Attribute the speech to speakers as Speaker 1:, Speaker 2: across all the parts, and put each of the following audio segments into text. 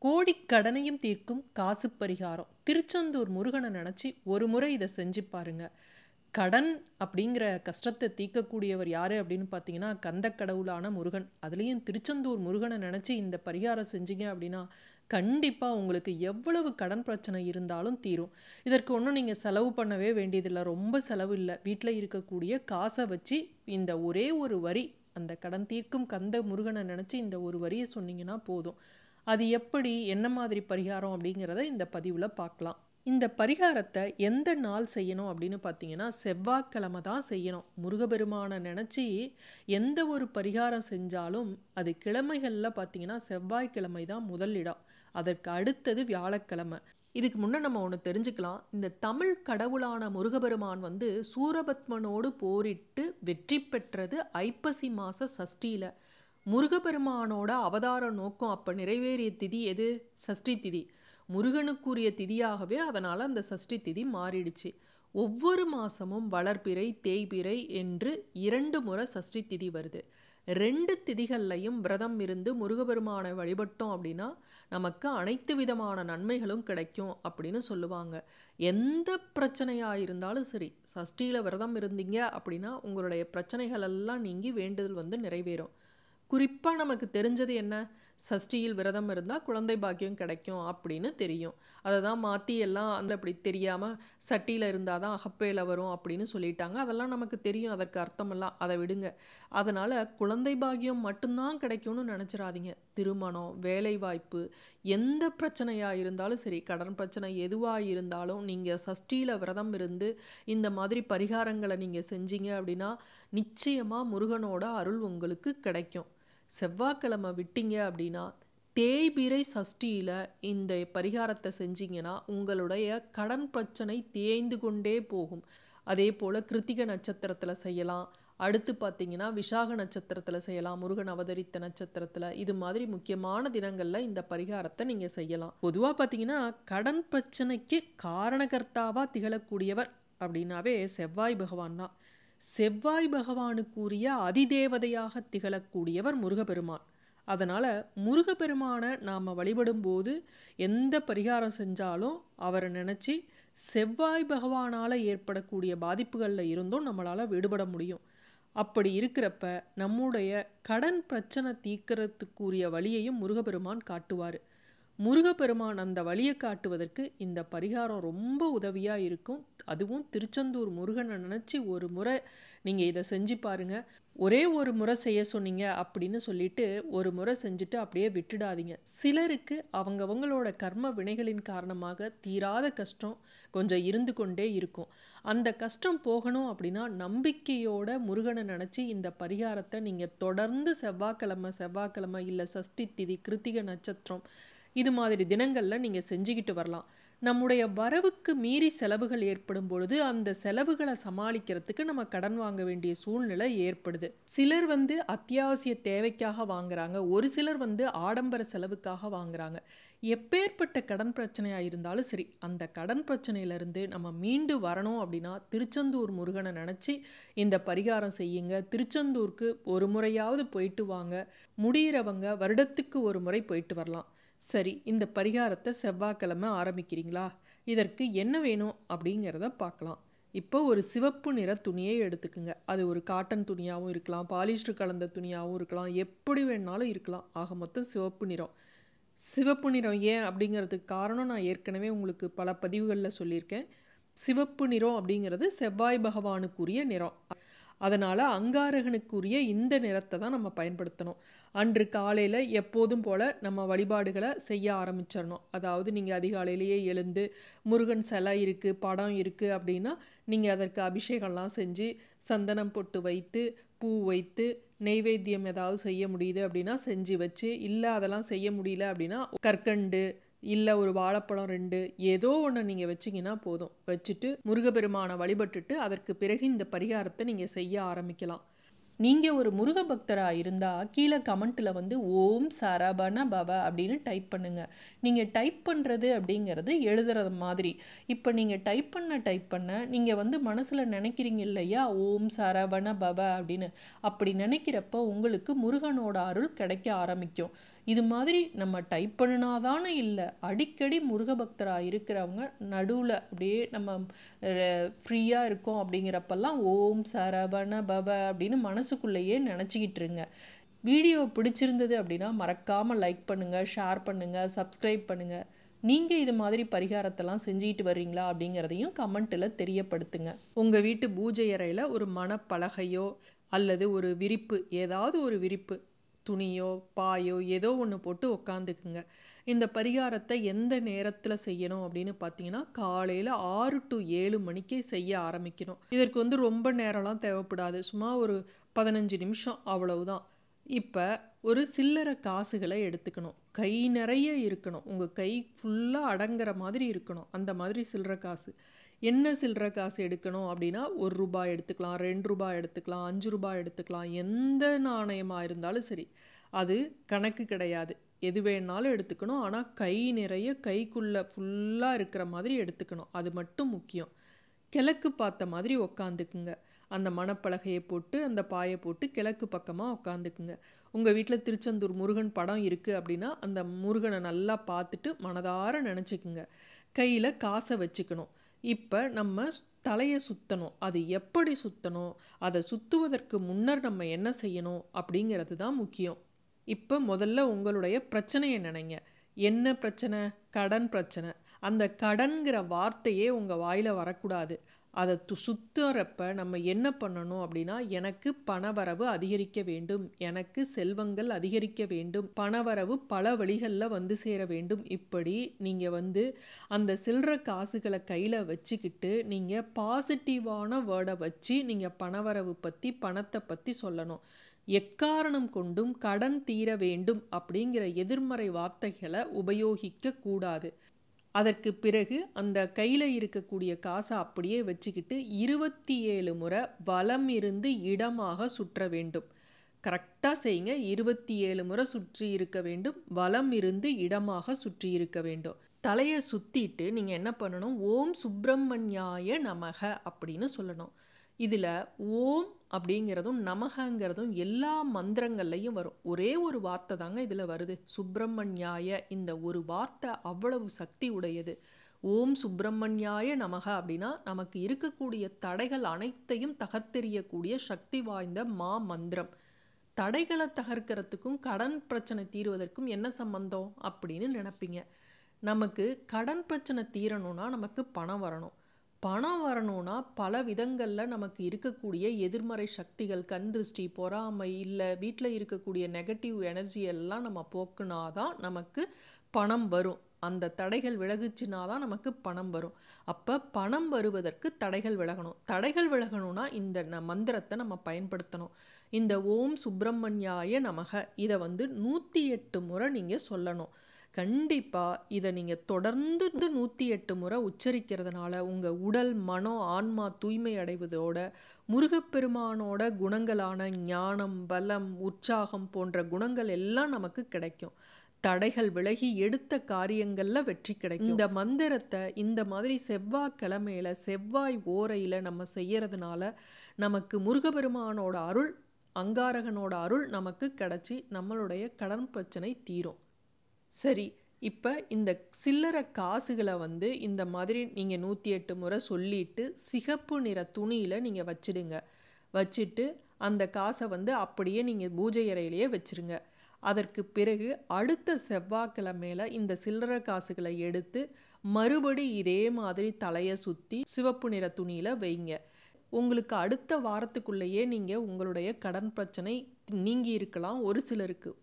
Speaker 1: கோடிக்கடனையும் தீர்க்கும் காசு பரிகாரம். திருச்செந்தூர் முருகனை நினச்சி ஒரு முறை இதை செஞ்சு பாருங்க. கடன் அப்படிங்கிற கஷ்டத்தை தீர்க்கக்கூடியவர் யார் அப்படின்னு பார்த்தீங்கன்னா கந்தக்கடவுளான முருகன். அதுலேயும் திருச்செந்தூர் முருகனை நினச்சி இந்த பரிகாரம் செஞ்சீங்க அப்படின்னா கண்டிப்பாக உங்களுக்கு எவ்வளவு கடன் பிரச்சனை இருந்தாலும் தீரும். இதற்கு ஒன்றும் நீங்கள் செலவு பண்ணவே வேண்டியதில்லை, ரொம்ப செலவு இல்லை. வீட்டில் இருக்கக்கூடிய காசை வச்சு இந்த ஒரே ஒரு வரி, அந்த கடன் தீர்க்கும் கந்த முருகனை நினச்சி இந்த ஒரு வரியை சொன்னீங்கன்னா போதும். அது எப்படி, என்ன மாதிரி பரிகாரம் அப்படிங்கிறத இந்த பதிவில் பார்க்கலாம். இந்த பரிகாரத்தை எந்த நாள் செய்யணும் அப்படின்னு பார்த்தீங்கன்னா செவ்வாய்க்கிழமை தான் செய்யணும். முருகபெருமானை நினச்சி எந்த ஒரு பரிகாரம் செஞ்சாலும் அது கிழமைகளில் பார்த்தீங்கன்னா செவ்வாய்க்கிழமை தான் முதல் இடம், அதற்கு அடுத்தது வியாழக்கிழமை. இதுக்கு முன்னே நம்ம ஒன்று தெரிஞ்சுக்கலாம். இந்த தமிழ் கடவுளான முருகபெருமான் சூரபத்மனோடு போரிட்டு வெற்றி பெற்றது ஐப்பசி மாத சஷ்டியில். முருகபெருமானோட அவதார நோக்கம் அப்போ நிறைவேறிய திதி எது? சஷ்டி திதி. முருகனுக்குரிய திதியாகவே அதனால் அந்த சஷ்டி திதி மாறிடுச்சு. ஒவ்வொரு மாதமும் வளர்பிறை தேய்பிறை என்று 2 முறை சஷ்டி திதி வருது. 2 திதிகள்லையும் விரதம் இருந்து முருகபெருமானை வழிபட்டோம் அப்படின்னா நமக்கு அனைத்து விதமான நன்மைகளும் கிடைக்கும் அப்படின்னு சொல்லுவாங்க. எந்த பிரச்சனையாக இருந்தாலும் சரி, சஷ்டியில் விரதம் இருந்தீங்க அப்படின்னா உங்களுடைய பிரச்சனைகள் எல்லாம் நீங்கி வேண்டுதல் நிறைவேறும். குறிப்பாக நமக்கு தெரிஞ்சது என்ன? சஷ்டியில் விரதம் இருந்தால் குழந்தை பாக்கியம் கிடைக்கும் அப்படின்னு தெரியும். அதை தான் மாற்றி எல்லாம் அப்படி தெரியாமல் சட்டியில் இருந்தால் தான் அகப்பையில் வரும் அப்படின்னு சொல்லிட்டாங்க. அதெல்லாம் நமக்கு தெரியும், அதற்கு அர்த்தமெல்லாம் அதை விடுங்க. அதனால் குழந்தை பாக்கியம் மட்டும்தான் கிடைக்கும்னு நினச்சிடாதீங்க. திருமணம், வேலைவாய்ப்பு, எந்த பிரச்சனையாக இருந்தாலும் சரி, கடன் பிரச்சனை எதுவாக இருந்தாலும் நீங்கள் சஷ்டியில் விரதம் இருந்து இந்த மாதிரி பரிகாரங்களை நீங்கள் செஞ்சீங்க அப்படின்னா நிச்சயமாக முருகனோட அருள் உங்களுக்கு கிடைக்கும். செவ்வாய்க்கிழமை விட்டீங்க அப்படின்னா தேய்பிறை சஷ்டியில் இந்த பரிகாரத்தை செஞ்சீங்கன்னா உங்களுடைய கடன் பிரச்சனை தேய்ந்து கொண்டே போகும். அதே போல் கிருத்திகை நட்சத்திரத்தில் செய்யலாம். அடுத்து பார்த்தீங்கன்னா விசாக நட்சத்திரத்தில் செய்யலாம், முருகன் அவதரித்த நட்சத்திரத்தில். இது மாதிரி முக்கியமான தினங்களில் இந்த பரிகாரத்தை நீங்கள் செய்யலாம். பொதுவாக பார்த்தீங்கன்னா கடன் பிரச்சனைக்கு காரணகர்த்தாவாக திகழக்கூடியவர் அப்படின்னாவே செவ்வாய் பகவான் தான். செவ்வாய் பகவானுக்குரிய அதிதேவதையாக திகழக்கூடியவர் முருகப்பெருமான். அதனால் முருகப்பெருமானை நாம் வழிபடும்போது எந்த பரிகாரம் செஞ்சாலும் அவரை நினச்சி செவ்வாய் பகவானால் ஏற்படக்கூடிய பாதிப்புகளில் இருந்தும் நம்மளால் விடுபட முடியும். அப்படி இருக்கிறப்ப நம்முடைய கடன் பிரச்சனை தீர்க்கறதுக்குரிய வழியையும் முருகப்பெருமான் காட்டுவார். முருகப்பெருமான் அந்த வழியை காட்டுவதற்கு இந்த பரிகாரம் ரொம்ப உதவியாக இருக்கும். அதுவும் திருச்செந்தூர் முருகனை நினச்சி ஒரு முறை நீங்கள் இதை செஞ்சு பாருங்கள். ஒரே ஒரு முறை செய்ய சொன்னீங்க அப்படின்னு சொல்லிட்டு ஒரு முறை செஞ்சுட்டு அப்படியே விட்டுடாதீங்க. சிலருக்கு அவங்கவங்களோட கர்ம வினைகளின் காரணமாக தீராத கஷ்டம் கொஞ்சம் இருந்து கொண்டே இருக்கும். அந்த கஷ்டம் போகணும் அப்படின்னா நம்பிக்கையோட முருகனை நினச்சி இந்த பரிகாரத்தை நீங்கள் தொடர்ந்து செவ்வாய்க்கிழமை இல்லை சஷ்டி திதி, கிருத்திகை நட்சத்திரம், இது மாதிரி தினங்களில் நீங்கள் செஞ்சுக்கிட்டு வரலாம். நம்முடைய வரவுக்கு மீறி செலவுகள் ஏற்படும் பொழுது அந்த செலவுகளை சமாளிக்கிறதுக்கு நம்ம கடன் வாங்க வேண்டிய சூழ்நிலை ஏற்படுது. சிலர் அத்தியாவசிய தேவைக்காக வாங்குறாங்க, ஒரு சிலர் ஆடம்பர செலவுக்காக வாங்குறாங்க. எப்பேற்பட்ட கடன் பிரச்சனையாக இருந்தாலும் சரி, அந்த கடன் பிரச்சனையிலேருந்து நம்ம மீண்டு வரணும் அப்படின்னா திருச்செந்தூர் முருகனை நினச்சி இந்த பரிகாரம் செய்யுங்க. திருச்செந்தூருக்கு ஒரு முறையாவது போயிட்டு வாங்க. முடிகிறவங்க வருடத்துக்கு ஒரு முறை போயிட்டு வரலாம். சரி, இந்த பரிகாரத்தை செவ்வாய்க்கிழமை ஆரம்பிக்கிறீங்களா? இதற்கு என்ன வேணும் அப்படிங்கிறத பார்க்கலாம். இப்போ ஒரு சிவப்பு நிற துணியை எடுத்துக்குங்க. அது ஒரு காட்டன் துணியாகவும் இருக்கலாம், பாலிஸ்டர் கலந்த துணியாகவும் இருக்கலாம், எப்படி வேணாலும் இருக்கலாம். ஆக மொத்தம் சிவப்பு நிறம். சிவப்பு நிறம் ஏன் அப்படிங்கிறதுக்கு காரணம் நான் ஏற்கனவே உங்களுக்கு பல பதிவுகளில் சொல்லியிருக்கேன். சிவப்பு நிறம் அப்படிங்கிறது செவ்வாய் பகவானுக்குரிய நிறம். அதனால் அங்காரகனுக்குரிய இந்த நிறத்தை தான் நம்ம பயன்படுத்தணும். அன்று காலையில் எப்போதும் போல் நம்ம வழிபாடுகளை செய்ய ஆரம்பிச்சிடணும். அதாவது நீங்கள் அதிகாலையிலேயே எழுந்து முருகன் சிலை இருக்குது, படம் இருக்குது அப்படின்னா நீங்கள் அதற்கு அபிஷேகம்லாம் செஞ்சு சந்தனம் பொட்டு வைத்து பூ வைத்து நெய்வேத்தியம் ஏதாவது செய்ய முடியுது அப்படின்னா செஞ்சு வச்சு, இல்லை அதெல்லாம் செய்ய முடியல அப்படின்னா கற்கண்டு இல்லை ஒரு வாழைப்பழம் 2 ஏதோ ஒன்று நீங்கள் வச்சிங்கன்னா போதும். வச்சுட்டு முருகப்பெருமானை வழிபட்டுட்டு அதற்கு பிறகு இந்த பரிகாரத்தை நீங்கள் செய்ய ஆரம்பிக்கலாம். நீங்கள் ஒரு முருக பக்தராக இருந்தால் கீழே கமெண்ட்டில் ஓம் சரவண பவ அப்படின்னு டைப் பண்ணுங்கள். நீங்கள் டைப் பண்ணுறது அப்படிங்கிறது எழுதுறது மாதிரி. இப்போ நீங்கள் டைப் பண்ண நீங்கள் மனசில் நினைக்கிறீங்க இல்லையா, ஓம் சரவண பவ அப்படின்னு. அப்படி நினைக்கிறப்ப உங்களுக்கு முருகனோட அருள் கிடைக்க ஆரம்பிக்கும். இது மாதிரி நம்ம டைப் பண்ணினாதானே இல்லை, அடிக்கடி முருக பக்தராக இருக்கிறவங்க நடுவில் அப்படியே நம்ம ஃப்ரீயாக இருக்கோம் அப்படிங்கிறப்பெல்லாம் ஓம் சரவண பவ அப்படின்னு மனசுக்குள்ளேயே நினச்சிக்கிட்டு இருங்க. வீடியோ பிடிச்சிருந்தது அப்படின்னா மறக்காமல் லைக் பண்ணுங்கள், ஷேர் பண்ணுங்கள், சப்ஸ்கிரைப் பண்ணுங்கள். நீங்கள் இது மாதிரி பரிகாரத்தெல்லாம் செஞ்சுக்கிட்டு வர்றீங்களா அப்படிங்கிறதையும் கமெண்ட்டில் தெரியப்படுத்துங்க. உங்கள் வீட்டு பூஜை அறையில் ஒரு மணப்பலகையோ அல்லது ஒரு விரிப்பு, ஏதாவது ஒரு விரிப்பு, துணியோ பாயோ ஏதோ ஒன்று போட்டு உக்காந்துக்குங்க. இந்த பரிகாரத்தை எந்த நேரத்தில் செய்யணும் அப்படின்னு பார்த்தீங்கன்னா காலையில் 6 to 7 மணிக்கே செய்ய ஆரம்பிக்கணும். இதற்கு ரொம்ப நேரம்லாம் தேவைப்படாது, சும்மா ஒரு 15 நிமிஷம் அவ்வளவுதான். இப்போ ஒரு சில்லறை காசுகளை எடுத்துக்கணும், கை நிறைய இருக்கணும், உங்கள் கை ஃபுல்லாக அடங்குற மாதிரி இருக்கணும். அந்த மாதிரி சில்லறை காசு. என்ன சில்லறை காசு எடுக்கணும் அப்படின்னா 1 ரூபாய் எடுத்துக்கலாம், 2 ரூபாய் எடுத்துக்கலாம், 5 ரூபாய் எடுத்துக்கலாம். எந்த நாணயமாக இருந்தாலும் சரி, அது கணக்கு கிடையாது, எது வேணாலும் எடுத்துக்கணும். ஆனால் கை நிறைய கைக்குள்ளே ஃபுல்லாக இருக்கிற மாதிரி எடுத்துக்கணும், அது மட்டும் முக்கியம். கிழக்கு பார்த்த மாதிரி உக்காந்துக்குங்க. அந்த மணப்பலகையை போட்டு அந்த பாயை போட்டு கிழக்கு பக்கமாக உக்காந்துக்குங்க. உங்கள் வீட்டில் திருச்செந்தூர் முருகன் படம் இருக்குது அப்படின்னா அந்த முருகனை நல்லா பார்த்துட்டு மனதார நினச்சிக்குங்க. கையில் காசை வச்சுக்கணும். இப்போ நம்ம தலையை சுற்றணும். அது எப்படி சுற்றணும், அதை சுற்றுவதற்கு முன்னர் நம்ம என்ன செய்யணும் அப்படிங்கிறது தான் முக்கியம். இப்போ முதல்ல உங்களுடைய பிரச்சனையை நினைங்க. என்ன பிரச்சனை? கடன் பிரச்சனை. அந்த கடன்கிற வார்த்தையே உங்கள் வாயில் வரக்கூடாது. அதை சுற்றுறப்ப நம்ம என்ன பண்ணணும் அப்படின்னா, எனக்கு பணவரவு அதிகரிக்க வேண்டும், எனக்கு செல்வங்கள் அதிகரிக்க வேண்டும், பணவரவு பல வழிகளில் வந்து சேர வேண்டும். இப்படி நீங்கள் அந்த சில்லறை காசுகளை கையில் வச்சுக்கிட்டு நீங்கள் பாசிட்டிவான வேர்டை வச்சு நீங்கள் பணவரவு பற்றி பணத்தை பற்றி சொல்லணும். எக்காரணம் கொண்டும் கடன் தீர வேண்டும் அப்படிங்கிற எதிர்மறை வார்த்தைகளை உபயோகிக்க கூடாது. அதற்கு பிறகு அந்த கையில் இருக்கக்கூடிய காசை அப்படியே வச்சுக்கிட்டு 27 முறை வலம் இருந்து இடமாக சுற்ற வேண்டும். கரெக்டாக செய்யுங்க. 27 முறை சுற்றி இருக்க வேண்டும், வலம் இருந்து இடமாக சுற்றி இருக்க வேண்டும். தலையை சுற்றிட்டு நீங்கள் என்ன பண்ணணும், ஓம் சுப்பிரமணியாய நமக அப்படின்னு சொல்லணும். இதில் ஓம் அப்படிங்கிறதும் நமகங்கிறதும் எல்லா மந்திரங்கள்லையும் வரும். ஒரே ஒரு வார்த்தை தாங்க இதில் வருது, சுப்பிரமணியாய. இந்த ஒரு வார்த்தை அவ்வளவு சக்தி உடையது. ஓம் சுப்பிரமணியாய நமக அப்படின்னா நமக்கு இருக்கக்கூடிய தடைகள் அனைத்தையும் தகர்த்தெறியக்கூடிய சக்தி வாய்ந்த மா மந்திரம். தடைகளை தகர்க்கிறதுக்கும் கடன் பிரச்சனை தீர்வதற்கும் என்ன சம்பந்தம் அப்படின்னு நினைப்பீங்க. நமக்கு கடன் பிரச்சனை தீரணும்னா நமக்கு பணம் வரணும். பணம் வரணும்னா பல விதங்களில் நமக்கு இருக்கக்கூடிய எதிர்மறை சக்திகள், கண் திருஷ்டி, பொறாமை, இல்லை வீட்டில் இருக்கக்கூடிய நெகட்டிவ் எனர்ஜி எல்லாம் நம்ம போக்குனாதான் நமக்கு பணம் வரும். அந்த தடைகள் விலகுச்சுனாதான் நமக்கு பணம் வரும். அப்போ பணம் வருவதற்கு தடைகள் விலகணும். தடைகள் விலகணும்னா இந்த மந்திரத்தை நம்ம பயன்படுத்தணும். இந்த ஓம் சுப்பிரமணியாய நமக இதை 108 முறை நீங்கள் சொல்லணும். கண்டிப்பாக இதை நீங்கள் தொடர்ந்து 108 முறை உச்சரிக்கிறதுனால உங்கள் உடல், மனம், ஆன்மா தூய்மை அடைவதோட முருகப்பெருமானோட குணங்களான ஞானம், பலம், உற்சாகம் போன்ற குணங்கள் எல்லாம் நமக்கு கிடைக்கும். தடைகள் விலகி எடுத்த காரியங்களில் வெற்றி கிடைக்கும். இந்த மந்திரத்தை இந்த மாதிரி செவ்வாய்க்கிழமையில செவ்வாய் ஓரையில் நம்ம செய்யறதுனால நமக்கு முருகப்பெருமானோட அருள், அங்காரகனோட அருள் நமக்கு கிடைச்சி நம்மளுடைய கடன் பிரச்சனை தீரும். சரி, இப்போ இந்த சில்லறை காசுகளை இந்த மாதிரி நீங்கள் 108 முறை சொல்லிட்டு சிகப்பு நிற துணியில் நீங்கள் வச்சிடுங்க. வச்சுட்டு அந்த காசை அப்படியே நீங்கள் பூஜை அறையிலேயே வச்சிருங்க. அதற்கு பிறகு அடுத்த செவ்வாய்க்கிழமையில இந்த சில்லறை காசுகளை எடுத்து மறுபடி இதே மாதிரி தலையை சுற்றி சிவப்பு நிற துணியில் வைங்க. உங்களுக்கு அடுத்த வாரத்துக்குள்ளேயே நீங்கள் உங்களுடைய கடன் பிரச்சனை நீங்கி இருக்கலாம்.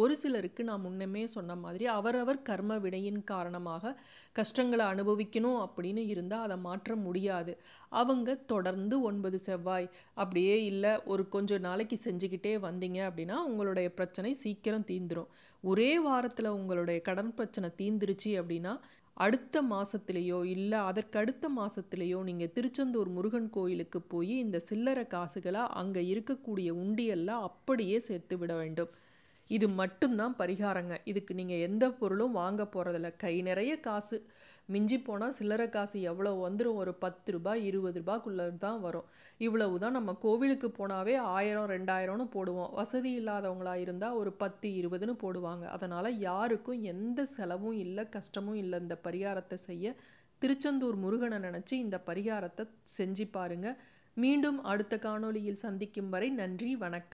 Speaker 1: ஒரு சிலருக்கு நான் முன்னமே சொன்ன மாதிரி அவரவர் கர்ம வினையின் காரணமாக கஷ்டங்களை அனுபவிக்கணும் அப்படின்னு இருந்தால் அதை மாற்ற முடியாது. அவங்க தொடர்ந்து 9 செவ்வாய் அப்படியே இல்லை ஒரு கொஞ்சம் நாளைக்கு செஞ்சுக்கிட்டே வந்தீங்க அப்படின்னா உங்களுடைய பிரச்சனை சீக்கிரம் தீந்துடும். ஒரே வாரத்தில் உங்களுடைய கடன் பிரச்சனை தீந்துருச்சு அப்படின்னா அடுத்த மாதத்துலேயோ இல்லை அதற்கு அடுத்த மாதத்துலேயோ நீங்கள் திருச்செந்தூர் முருகன் கோயிலுக்கு போய் இந்த சில்லறை காசுகளை அங்கே இருக்கக்கூடிய உண்டியெல்லாம் அப்படியே சேர்த்து விட வேண்டும். இது மட்டும்தான் பரிகாரங்க. இதுக்கு நீங்கள் எந்த பொருளும் வாங்க போகிறதில்ல. கை நிறைய காசு, மிஞ்சி போனால் சில்லறை காசு எவ்வளோ வந்துடும், ஒரு 10 ரூபாய் 20 ரூபாய்க்குள்ளே தான் வரும். இவ்வளவு தான். நம்ம கோவிலுக்கு போனாவே 1000 2000ன்னு போடுவோம். வசதி இல்லாதவங்களா இருந்தால் ஒரு 10 20ன்னு போடுவாங்க. அதனால் யாருக்கும் எந்த செலவும் இல்லை, கஷ்டமும் இல்லை. இந்த பரிகாரத்தை செய்ய திருச்செந்தூர் முருகனை நினச்சி இந்த பரிகாரத்தை செஞ்சு பாருங்க. மீண்டும் அடுத்த காணொளியில் சந்திக்கும் வரை நன்றி, வணக்கம்.